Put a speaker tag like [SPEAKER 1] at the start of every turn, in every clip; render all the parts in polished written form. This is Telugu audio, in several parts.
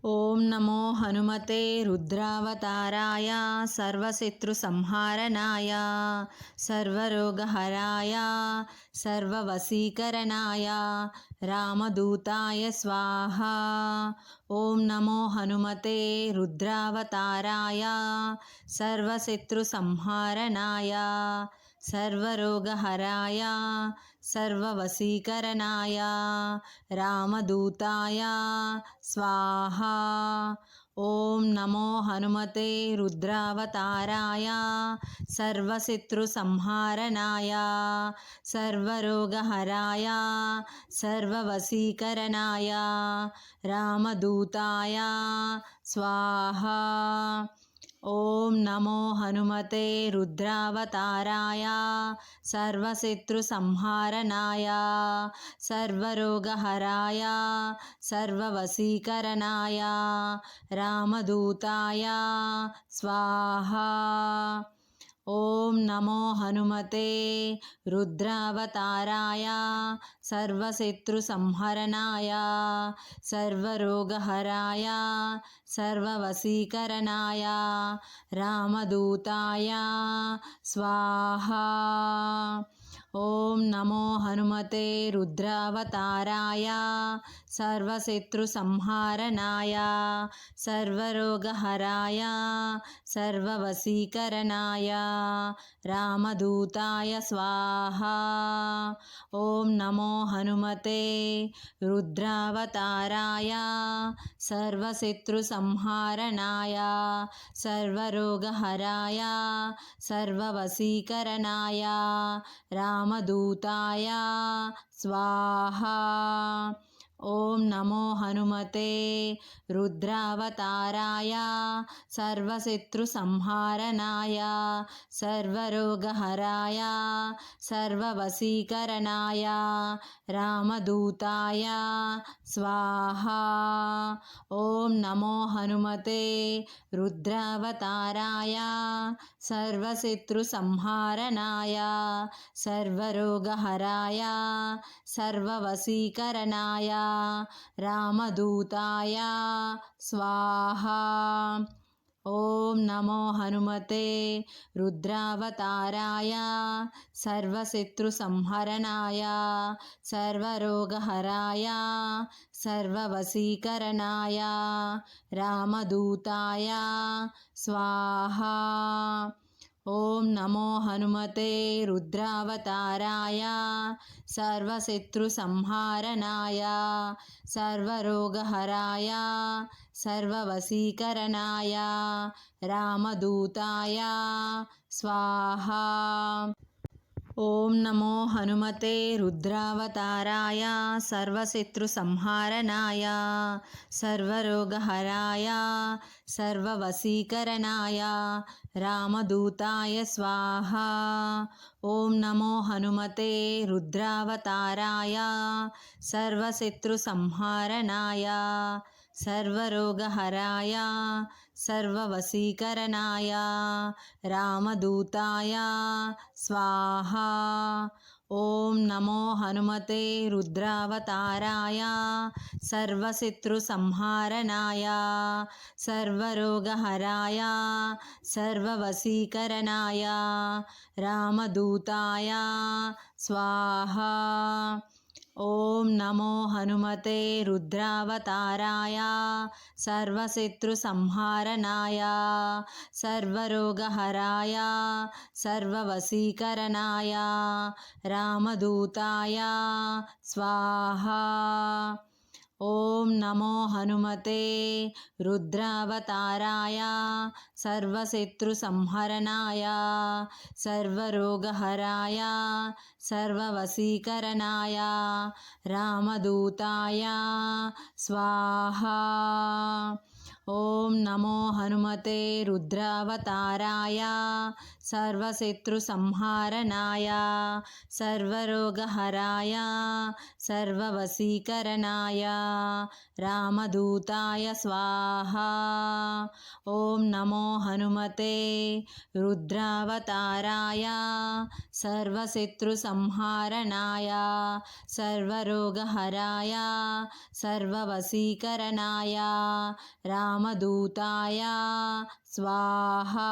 [SPEAKER 1] ఓం నమో హనుమతే రుద్రావతారాయ సర్వశత్రుసంహారణాయ సర్వరోగహరాయ సర్వవశీకరణాయ రామదూతాయ స్వాహా. ఓం నమో హనుమతే రుద్రావతారాయ సర్వశత్రుసంహారణాయ సర్వరోగహరాయ సర్వవశీకరణాయ రామదూతాయ స్వాహా. ఓం నమో హనుమతే రుద్రావతారాయ సర్వశత్రుసంహారణాయ సర్వరోగహరాయ సర్వవశీకరణాయ రామదూతాయ స్వాహా. ఓం నమో హనుమతే రుద్రావతారాయ సర్వశత్రుసంహారణాయ సర్వరోగహరాయ సర్వవశీకరణాయ రామదూతాయ స్వాహా. ఓం నమో హనుమతే రుద్రావతారాయ సర్వశత్రుసంహరణాయ సర్వరోగహరాయ సర్వవశీకరణాయ రామదూతాయ స్వాహా. ఓం నమో హనుమతే రుద్రావతారాయ సర్వశత్రుసంహారణాయ సర్వరోగహరాయ సర్వవశీకరణాయ రామదూతాయ స్వాహా. ఓం నమో హనుమతే రుద్రావతారాయ సర్వశత్రుసంహారణాయ సర్వరోగహరాయ సర్వవశీకరణాయ రామదూతాయ స్వాహా. ఓం నమో హనుమతే రుద్రావతారాయ సర్వశత్రుసంహారణాయ సర్వరోగహరాయ సర్వవశీకరణాయ రామదూతాయ స్వాహా. ఓం నమో హనుమతే రుద్రావతారాయ సర్వశత్రుసంహారణాయ సర్వరోగహరాయ సర్వవశీకరణాయ రామదూతాయ స్వాహా. ఓం నమో హనుమతే రుద్రావతారాయ సర్వశత్రుసంహరణాయ సర్వరోగహరాయ సర్వవశీకరణాయ రామదూతాయ స్వాహా. ఓం నమో హనుమతే రుద్రావతారాయ సర్వశత్రుసంహారణాయ సర్వరోగహరాయ సర్వవశీకరణాయ రామదూతాయ స్వాహా. ఓం నమో హనుమతే రుద్రావతారాయ సర్వశత్రుసంహారణాయ సర్వరోగహరాయ సర్వవశీకరణాయ రామదూతాయ స్వాహా. ఓం నమో హనుమతే రుద్రావతారాయ సర్వశత్రుసంహారణాయ సర్వరోగహరాయ సర్వవశీకరణాయ రామదూతాయ స్వాహా. ఓం నమో హనుమతే రుద్రావతారాయ సర్వశత్రుసంహారణాయ సర్వరోగహరాయ సర్వవశీకరణాయ రామదూతాయ స్వాహా. ఓం నమో హనుమతే రుద్రావతారాయ సర్వశత్రుసంహారణాయ సర్వరోగహరాయ సర్వవశీకరణాయ రామదూతాయ స్వాహా. ఓం నమో హనుమతే రుద్రావతారాయ సర్వశత్రుసంహరణాయ సర్వరోగహరాయ సర్వవశీకరణాయ రామదూతాయ స్వాహా. ఓం నమో హనుమతే రుద్రావతారాయ సర్వశత్రుసంహారణాయ సర్వరోగహరాయ सर्ववशीकरणाय रामदूताय स्वाहा। ॐ नमो हनुमते रुद्रावताराय सर्वशत्रुसंहारणाय सर्वरोगहराय सर्ववशीकरणाय रामदूताय स्वाहा।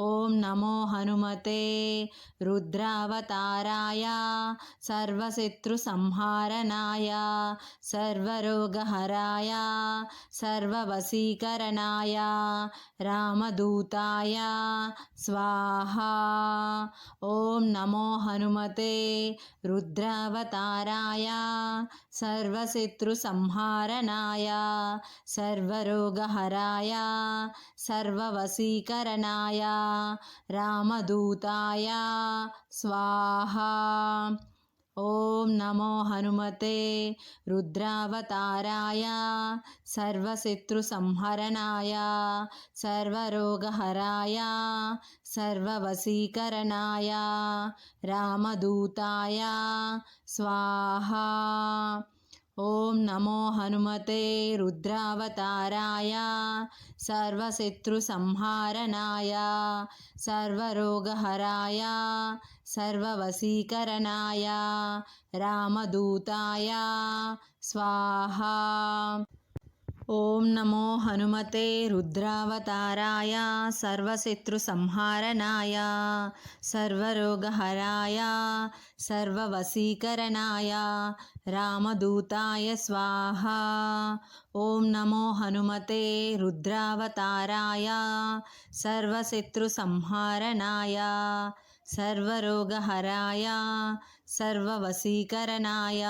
[SPEAKER 1] ॐ नमो हनुमते रुद्रावताराय सर्वशत्रुसंहारणाय सर्वरोगहराय सर्ववशीकरणाय रामदूताय स्वाहा। ॐ नमो हनुमते रुद्रावताराय सर्वशत्रुसंहारणाय सर्वरोगहराय सर्ववशीकरणाय रामदूताय स्वाहा। ॐ नमो हनुमते रुद्रावताराय सर्वशत्रुसंहरणाय सर्वरोगहराय सर्ववशीकरणाय रामदूताय स्वाहा। ॐ नमो हनुमते रुद्रावताराय सर्वशत्रुसंहारणाय सर्वरोगहराय सर्ववशीकरणाय रामदूताय स्वाहा। ॐ नमो हनुमते रुद्रावताराय सर्वशत्रुसंहारणाय सर्वरोगहराय सर्ववशीकरणाय रामदूताय स्वाहा। ॐ नमो हनुमते रुद्रावताराय सर्वशत्रुसंहारणाय सर्वरोगहराय सर्ववशीकरणाय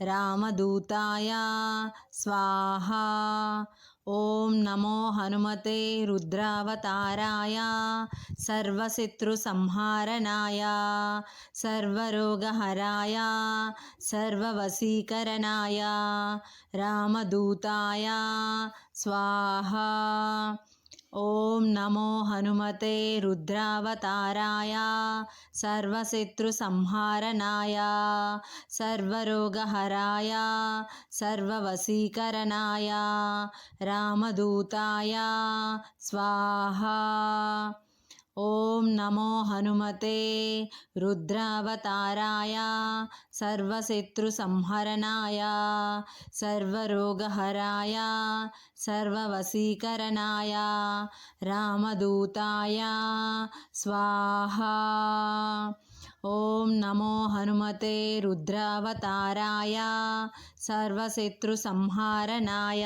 [SPEAKER 1] रामदूताय स्वाहा। ॐ नमो हनुमते रुद्रावताराय सर्वशत्रुसंहारणाय सर्वरोगहराय सर्ववशीकरणाय रामदूताय स्वाहा। ॐ नमो हनुमते रुद्रावताराय सर्वशत्रुसंहारणाय सर्वरोगहराय सर्ववशीकरणाय रामदूताय स्वाहा। ॐ नमो हनुमते रुद्रावताराय सर्वशत्रुसंहरणाय सर्वरोगहराय सर्ववशीकरणाय रामदूताय स्वाहा। ॐ नमो हनुमते रुद्रावताराय सर्वशत्रुसंहारणाय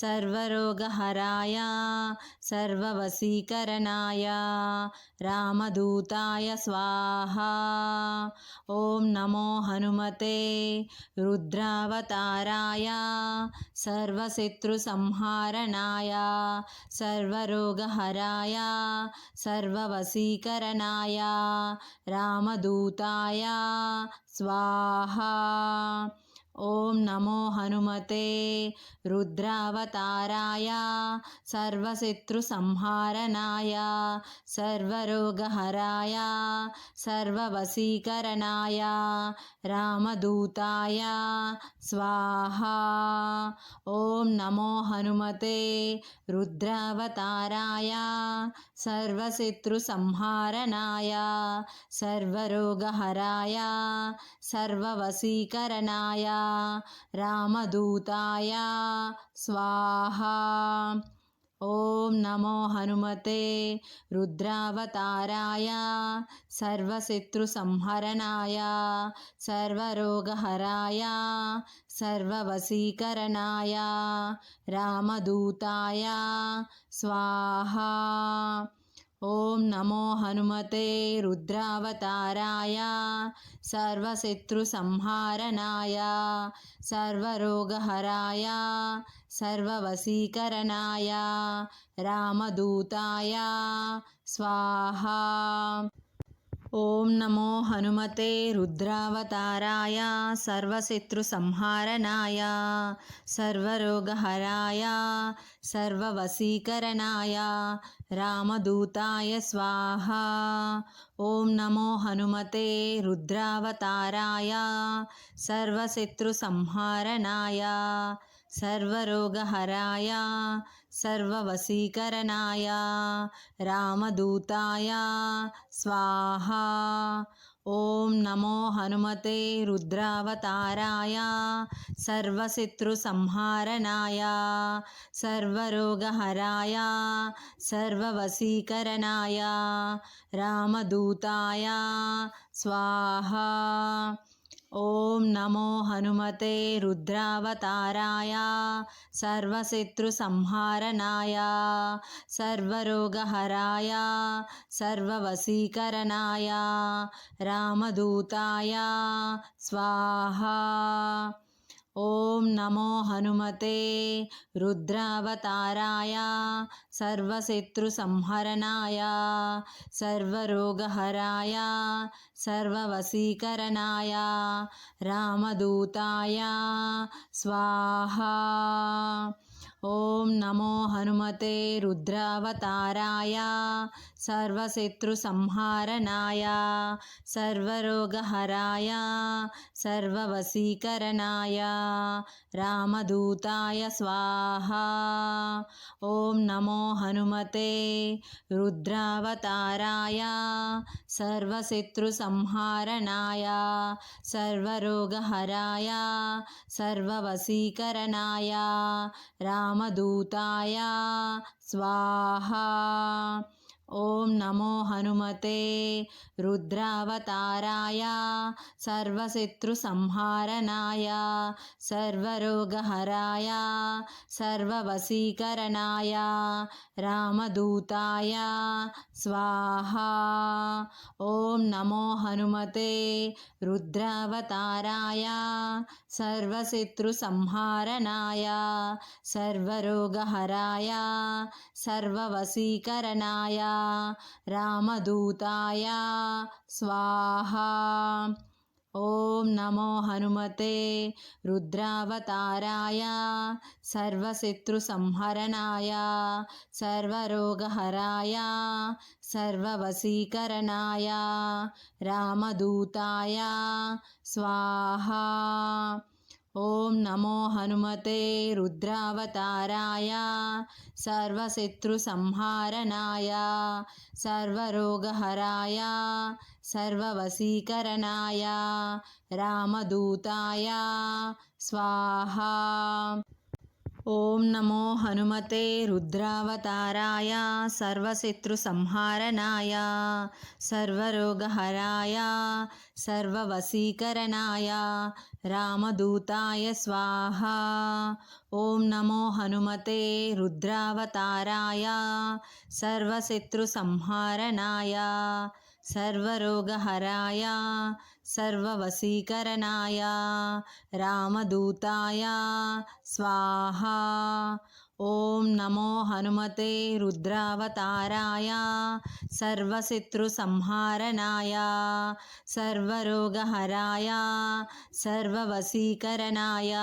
[SPEAKER 1] सर्वरोगहराय सर्ववशीकरणाय रामदूताय स्वाहा। ॐ नमो हनुमते रुद्रावताराय सर्वशत्रुसंहारणाय सर्वरोगहराय सर्ववशीकरणाय रामदूताय स्वाहा। ॐ नमो हनुमते रुद्रावताराय सर्वशत्रुसंहारणाय सर्वरोगहराय सर्ववशीकरणाय रामदूताय स्वाहा। ॐ नमो हनुमते रुद्रावताराय सर्वशत्रुसंहारणाय सर्वरोगहराय सर्ववशीकरणाय रामदूताय स्वाहा। ॐ नमो हनुमते रुद्रावताराय सर्वशत्रुसंहरणाय सर्वरोगहराय सर्ववशीकरणाय रामदूताय स्वाहा। ॐ नमो हनुमते रुद्रावताराय सर्वशत्रुसंहारणाय सर्वरोगहराय सर्ववशीकरणाय रामदूताय स्वाहा। ఓం నమో హనుమతే రుద్రావతారాయ సర్వశత్రుసంహారణాయ సర్వరోగహరాయ సర్వవశీకరణాయ రామదూతాయ స్వాహా. ఓం నమో హనుమతే రుద్రావతారాయ సర్వశత్రుసంహారణాయ సర్వరోగహరాయ సర్వవశీకరణాయ రామదూతాయ స్వాహా. ఓం నమో హనుమతే రుద్రావతారాయ సర్వశత్రుసంహారణాయ సర్వరోగహరాయ సర్వవశీకరణాయ రామదూతాయ స్వాహా. ఓం నమో హనుమతే రుద్రావతారాయ సర్వశత్రుసంహారణాయ సర్వరోగహరాయ సర్వవశీకరణాయ రామదూతాయ స్వాహా. ఓం నమో హనుమతే రుద్రావతారాయ సర్వశత్రుసంహరణాయ సర్వరోగహరాయ సర్వవశీకరణాయ రామదూతాయ స్వాహా. ఓం నమో హనుమతే రుద్రావతారాయ సర్వశత్రుసంహారణాయ సర్వరోగహరాయ సర్వవశీకరణాయ రామదూతాయ స్వాహా. ఓం నమో హనుమతే రుద్రావతారాయ సర్వశత్రుసంహారణాయ సర్వరోగహరాయ సర్వవశీకరణాయ రామదూతాయ స్వాహా. ఓం నమో హనుమతే రుద్రావతారాయ సర్వశత్రుసంహారణాయ సర్వరోగహరాయ సర్వవశీకరణాయ రామదూతాయ స్వాహా. ఓం నమో హనుమతే రుద్రావతారాయ సర్వశత్రుసంహారణాయ సర్వరోగహరాయ సర్వవశీకరణాయ రామదూతాయ స్వాహా. ఓం నమో హనుమతే రుద్రావతారాయ సర్వశత్రుసంహరణాయ సర్వరోగహరాయ సర్వవశీకరణాయ రామదూతాయ స్వాహా. ఓం నమో హనుమతే రుద్రావతారాయ సర్వశత్రుసంహారణాయ సర్వరోగహరాయ సర్వవశీకరణాయ రామదూతాయ స్వాహా. ఓం నమో హనుమతే రుద్రావతారాయ సర్వశత్రుసంహారణాయ సర్వరోగహరాయ సర్వవశీకరణాయ రామదూతాయ స్వాహా. ఓం నమో హనుమతే రుద్రావతారాయ సర్వశత్రుసంహారణాయ సర్వరోగహరాయ సర్వవశీకరణాయ రామదూతాయ స్వాహా. ఓం నమో హనుమతే రుద్రావతారాయ సర్వశత్రుసంహారణాయ సర్వరోగహరాయ సర్వవశీకరణాయ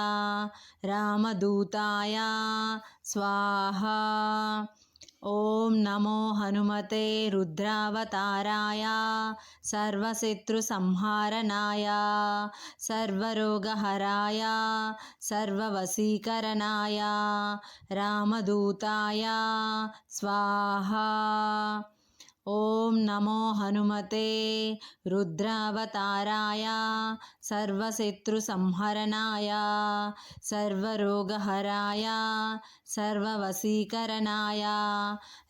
[SPEAKER 1] రామదూతాయ స్వాహా. ఓం నమో హనుమతే రుద్రావతారాయ సర్వశత్రుసంహారణాయ సర్వరోగహరాయ సర్వవశీకరణాయ రామదూతాయ స్వాహా. ఓం నమో హనుమతే రుద్రావతారాయ సర్వశత్రుసంహరణాయ సర్వరోగహరాయ సర్వవశీకరణాయ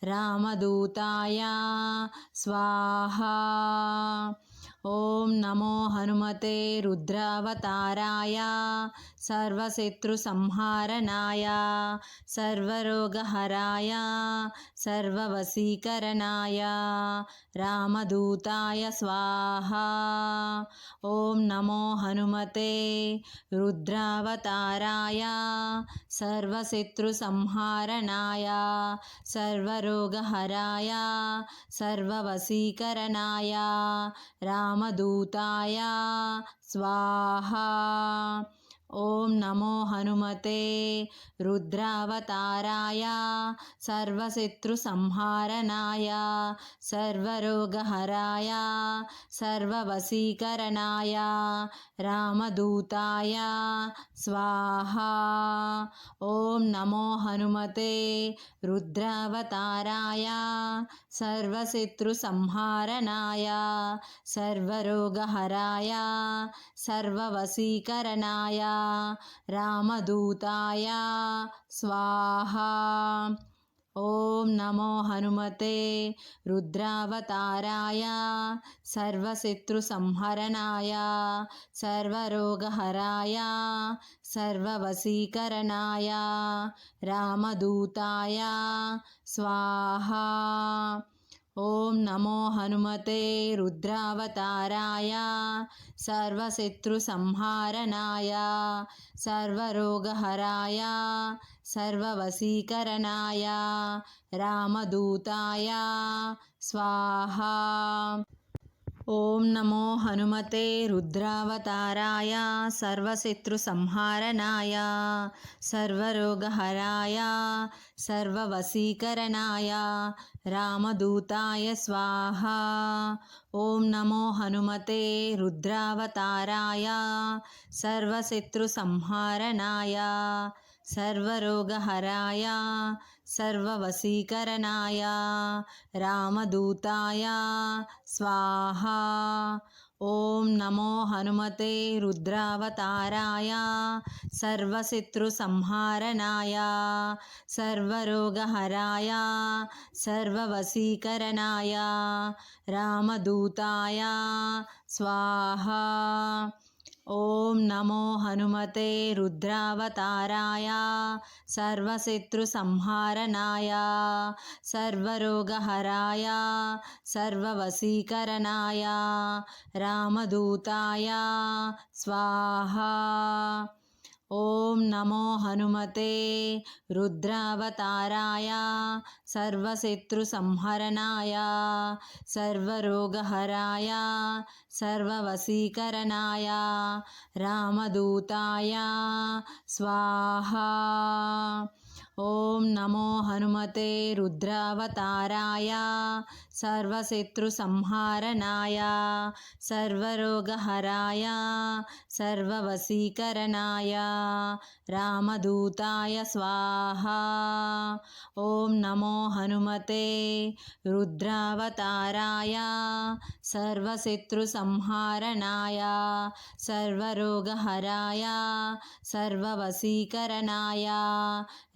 [SPEAKER 1] రామదూతాయ స్వాహా. ఓం నమో హనుమతే రుద్రావతారాయ सर्वशत्रुसंहारणाय सर्वरोगहराय सर्ववशीकरणाय रामदूताय स्वाहा। ॐ नमो हनुमते रुद्रावताराय सर्वशत्रुसंहारणाय सर्वरोगहराय सर्ववशीकरणाय रामदूताय स्वाहा। ॐ नमो हनुमते रुद्रावताराय सर्वशत्रुसंहारणाय सर्वरोगहराय सर्ववशीकरणाय रामदूताय स्वाहा। ॐ नमो हनुमते रुद्रावताराय सर्वशत्रुसंहारणाय सर्वरोगहराय सर्ववशीकरणाय रामदूताय स्वाहा। ॐ नमो हनुमते रुद्रावताराय सर्वशत्रुसंहरणाय सर्वरोगहराय सर्ववशीकरणाय रामदूताय स्वाहा। ॐ नमो हनुमते रुद्रावताराय सर्वशत्रुसंहारणाय सर्वरोगहराय सर्ववशीकरणाय रामदूताय स्वाहा। ॐ नमो हनुमते रुद्रावताराय सर्वशत्रुसंहारणाय सर्वरोगहराय सर्ववशीकरणाय रामदूताय स्वाहा। ॐ नमो हनुमते रुद्रावताराय सर्वशत्रुसंहारणाय सर्वरोगहराय सर्ववशीकरणाय रामदूताय स्वाहा। ॐ नमो हनुमते रुद्रावताराय सर्वशत्रुसंहारणाय सर्वरोगहराय सर्ववशीकरणाय रामदूताय स्वाहा। ॐ नमो हनुमते रुद्रावताराय सर्वशत्रुसंहारणाय सर्वरोगहराय सर्ववशीकरणाय रामदूताय स्वाहा। ॐ नमो हनुमते रुद्रावताराय सर्वशत्रुसंहरणाय सर्वरोगहराय सर्ववशीकरणाय रामदूताय स्वाहा। ॐ नमो हनुमते रुद्रावताराय सर्वशत्रुसंहारणाय सर्वरोगहराय सर्ववशीकरणाय रामदूताय स्वाहा। ॐ नमो हनुमते रुद्रावताराय सर्वशत्रुसंहारणाय सर्वरोगहराय सर्ववशीकरणाय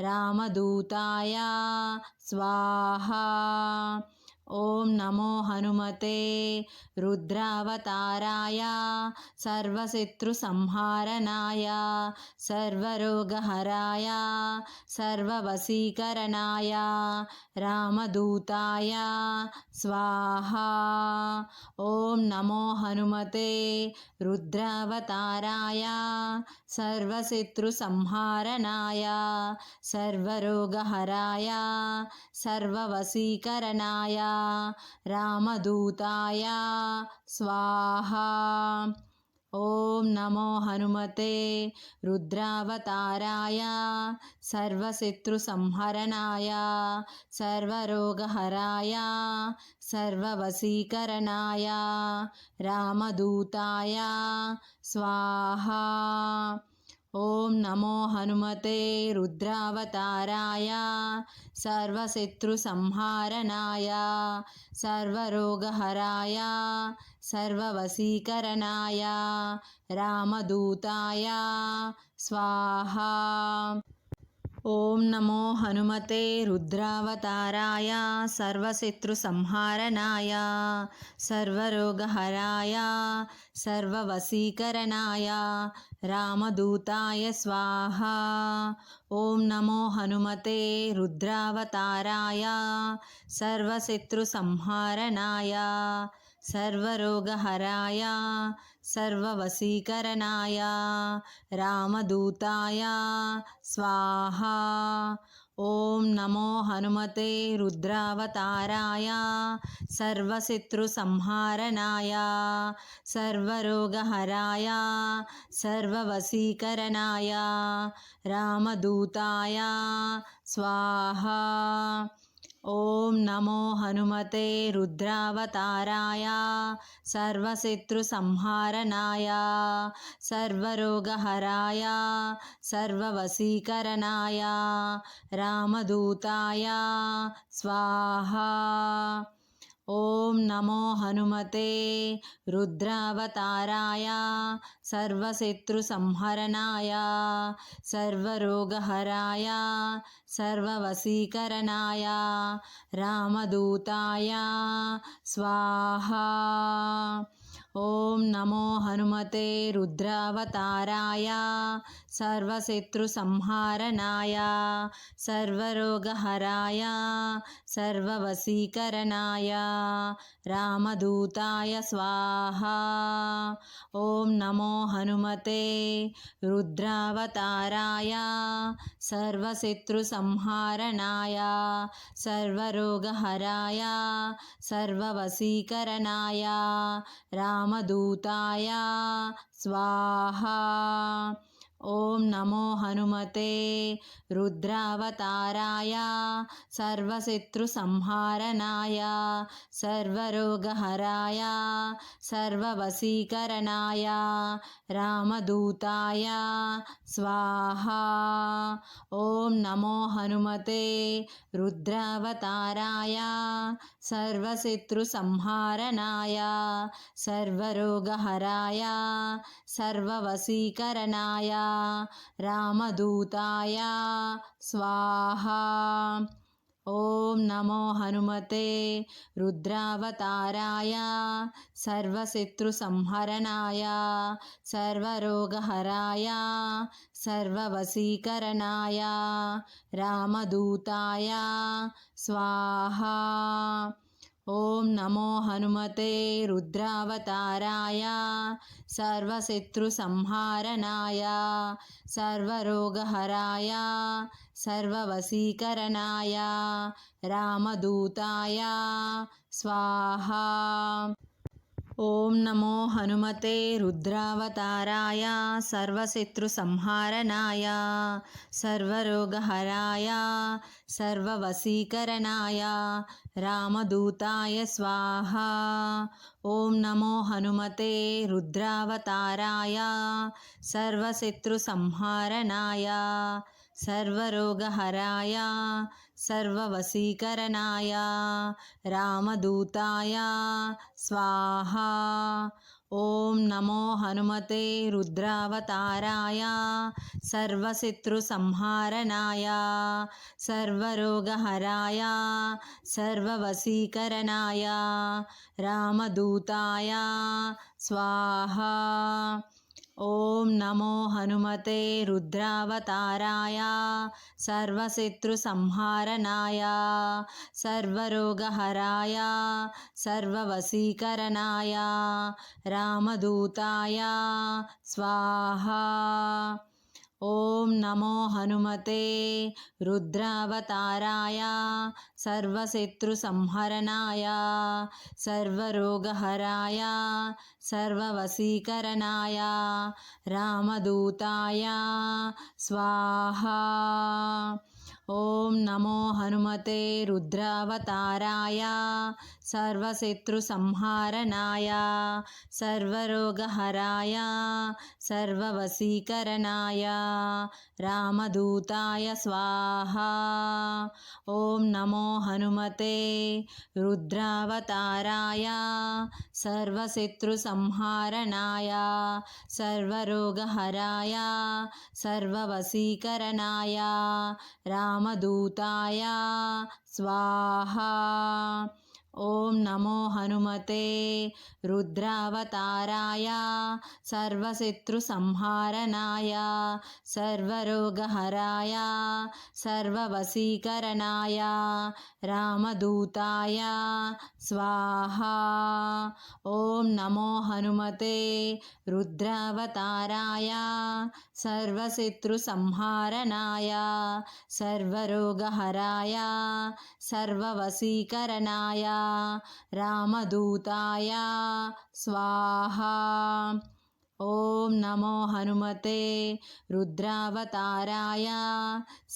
[SPEAKER 1] रामदूताय स्वाहा। ॐ नमो हनुमते रुद्रावताराय सर्वशत्रुसंहारणाय सर्वरोगहराय सर्ववशीकरणाय रामदूताय स्वाहा। ॐ नमो हनुमते रुद्रावताराय सर्वशत्रुसंहारणाय सर्वरोगहराय सर्ववशीकरणाय रामदूताय स्वाहा। ॐ नमो हनुमते रुद्रावताराय सर्वशत्रुसंहरणाय सर्वरोगहराय सर्ववशीकरणाय रामदूताय स्वाहा। ॐ नमो हनुमते रुद्रावताराय सर्वशत्रुसंहारणाय सर्वरोगहराय सर्ववशीकरणाय रामदूताय स्वाहा। ఓం నమో హనుమతే రుద్రావతారాయ సర్వశత్రుసంహారణాయ సర్వరోగహరాయ సర్వవశీకరణాయ రామదూతాయ స్వాహా. ఓం నమో హనుమతే రుద్రావతారాయ సర్వశత్రుసంహారణాయ సర్వరోగహరాయ సర్వవశీకరణాయ రామదూతాయ స్వాహా. ఓం నమో హనుమతే రుద్రావతారాయ సర్వశత్రుసంహారణాయ సర్వరోగహరాయ సర్వవశీకరణాయ రామదూతాయ స్వాహా. ఓం నమో హనుమతే రుద్రావతారాయ సర్వశత్రుసంహారణాయ సర్వరోగహరాయ సర్వవశీకరణాయ రామదూతాయ స్వాహా. ఓం నమో హనుమతే రుద్రావతారాయ సర్వశత్రుసంహరణాయ సర్వరోగహరాయ సర్వవశీకరణాయ రామదూతాయ స్వాహా. ఓం నమో హనుమతే రుద్రావతారాయ సర్వశత్రుసంహారణాయ సర్వరోగహరాయ సర్వవశీకరణాయ రామదూతాయ స్వాహా. ఓం నమో హనుమతే రుద్రావతారాయ సర్వశత్రుసంహారణాయ సర్వరోగహరాయ సర్వవశీకరణాయ రామదూతాయ స్వాహా. ఓం నమో హనుమతే రుద్రావతారాయ సర్వశత్రుసంహారణాయ సర్వరోగహరాయ సర్వవశీకరణాయ రామదూతాయ స్వాహా. ఓం నమో హనుమతే రుద్రావతారాయ సర్వశత్రుసంహారణాయ సర్వరోగహరాయ సర్వవశీకరణాయ రామదూతాయ స్వాహా. ఓం నమో హనుమతే రుద్రావతారాయ సర్వశత్రుసంహరణాయ సర్వరోగహరాయ సర్వవశీకరణాయ రామదూతాయ స్వాహా. ఓం నమో హనుమతే రుద్రావతారాయ సర్వశత్రుసంహారణాయ సర్వరోగహరాయ సర్వవశీకరణాయ రామదూతాయ స్వాహా. ఓం నమో హనుమతే రుద్రావతారాయ సర్వశత్రుసంహారణాయ సర్వరోగహరాయ సర్వవశీకరణాయ రామదూతాయ స్వాహా. ఓం నమో హనుమతే రుద్రావతారాయ సర్వశత్రుసంహారణాయ సర్వరోగహరాయ సర్వవశీకరణాయ రామదూతాయ స్వాహా. ఓం నమో హనుమతే రుద్రావతారాయ సర్వశత్రుసంహారణాయ సర్వరోగహరాయ సర్వవశీకరణాయ రామదూతాయ స్వాహా. ఓం నమో హనుమతే రుద్రావతారాయ సర్వశత్రుసంహారణాయ సర్వరోగహరాయ సర్వవశీకరణాయ రామదూతాయ స్వాహా. ఓం నమో హనుమతే రుద్రావతారాయ సర్వశత్రుసంహరణాయ సర్వరోగహరాయ సర్వవశీకరణాయ రామదూతాయ స్వాహా. ఓం నమో హనుమతే రుద్రావతారాయ సర్వశత్రుసంహారణాయ సర్వరోగహరాయ सर्ववशीकरणाय रामदूताय स्वाहा। ॐ नमो हनुमते रुद्रावताराय सर्वशत्रुसंहारणाय सर्वरोगहराय सर्ववशीकरणाय रामदूताय स्वाहा। ॐ नमो हनुमते रुद्रावताराय सर्वशत्रुसंहारणाय सर्वरोगहराय सर्ववशीकरणाय रामदूताय स्वाहा। ॐ नमो हनुमते रुद्रावताराय सर्वशत्रुसंहारणाय सर्वरोगहराय सर्ववशीकरणाय रामदूताय स्वाहा। ॐ नमो हनुमते रुद्रावताराय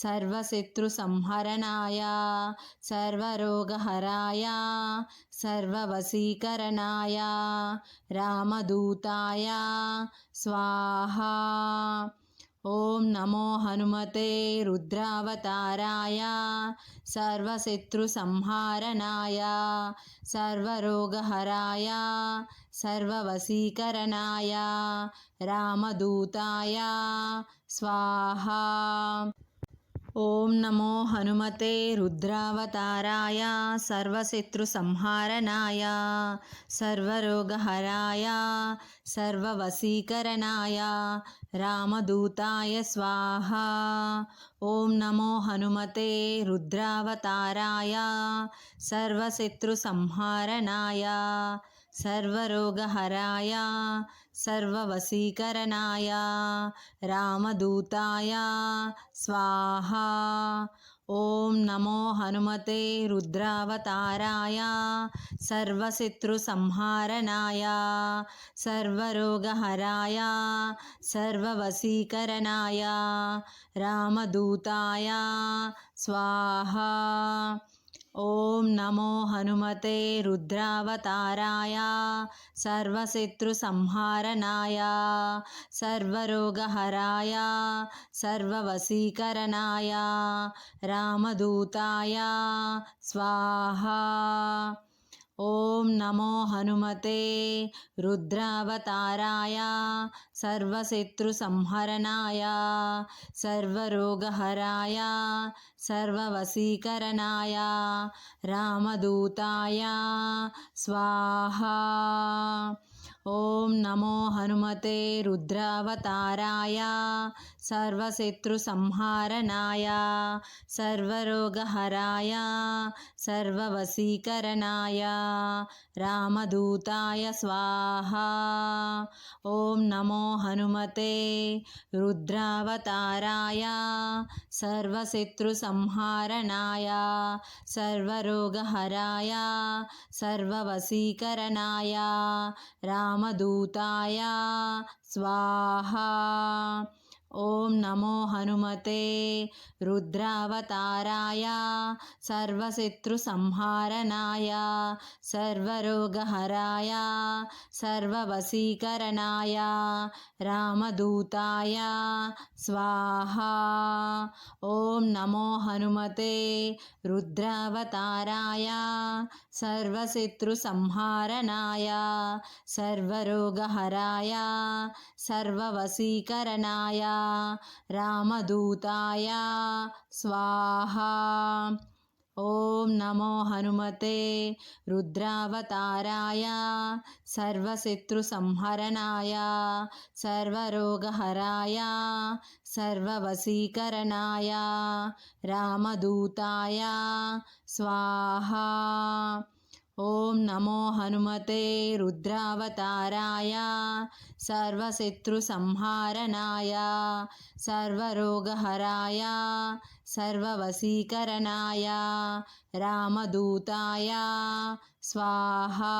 [SPEAKER 1] सर्वशत्रुसंहरणाय सर्वरोगहराय सर्ववशीकरणाय रामदूताय स्वाहा। ॐ नमो हनुमते रुद्रावताराय सर्वशत्रुसंहारणाय सर्वरोगहराय सर्ववशीकरणाय रामदूताय स्वाहा। ॐ नमो हनुमते रुद्रावताराय सर्वशत्रुसंहारणाय सर्वरोगहराय सर्ववशीकरणाय रामदूताय स्वाहा। ॐ नमो हनुमते रुद्रावताराय सर्वशत्रुसंहारणाय सर्वरोगहराय सर्ववशीकरणाय रामदूताय स्वाहा। ॐ नमो हनुमते रुद्रावताराय सर्वशत्रुसंहारणाय सर्वरोगहराय सर्ववशीकरणाय रामदूताय स्वाहा। ॐ नमो हनुमते रुद्रावताराय सर्वशत्रुसंहारणाय सर्वरोगहराय सर्ववशीकरणाय रामदूताय स्वाहा। ॐ नमो हनुमते रुद्रावताराय सर्वशत्रुसंहरणाय सर्वरोगहराय सर्ववशीकरणाय रामदूताय स्वाहा। ॐ नमो हनुमते रुद्रावताराय सर्वशत्रुसंहारणाय सर्वरोगहराय सर्ववशीकरणाय रामदूताय स्वाहा। ॐ नमो हनुमते रुद्रावताराय सर्वशत्रुसंहारणाय सर्वरोगहराय सर्ववशीकरणाय रामदूताय स्वाहा। ॐ नमो हनुमते रुद्रावताराय सर्वशत्रुसंहारणाय सर्वरोगहराय सर्ववशीकरणाय रामदूताय स्वाहा। ॐ नमो हनुमते रुद्रावताराय सर्वशत्रुसंहारणाय सर्वरोगहराय सर्ववशीकरणाय रामदूताय स्वाहा। ॐ नमो हनुमते रुद्रावताराय सर्वशत्रुसंहरणाय सर्वरोगहराय सर्ववशीकरणाय रामदूताय स्वाहा। ॐ नमो हनुमते रुद्रावताराय सर्वशत्रुसंहारणाय सर्वरोगहराय सर्ववशीकरणाय रामदूताय स्वाहा।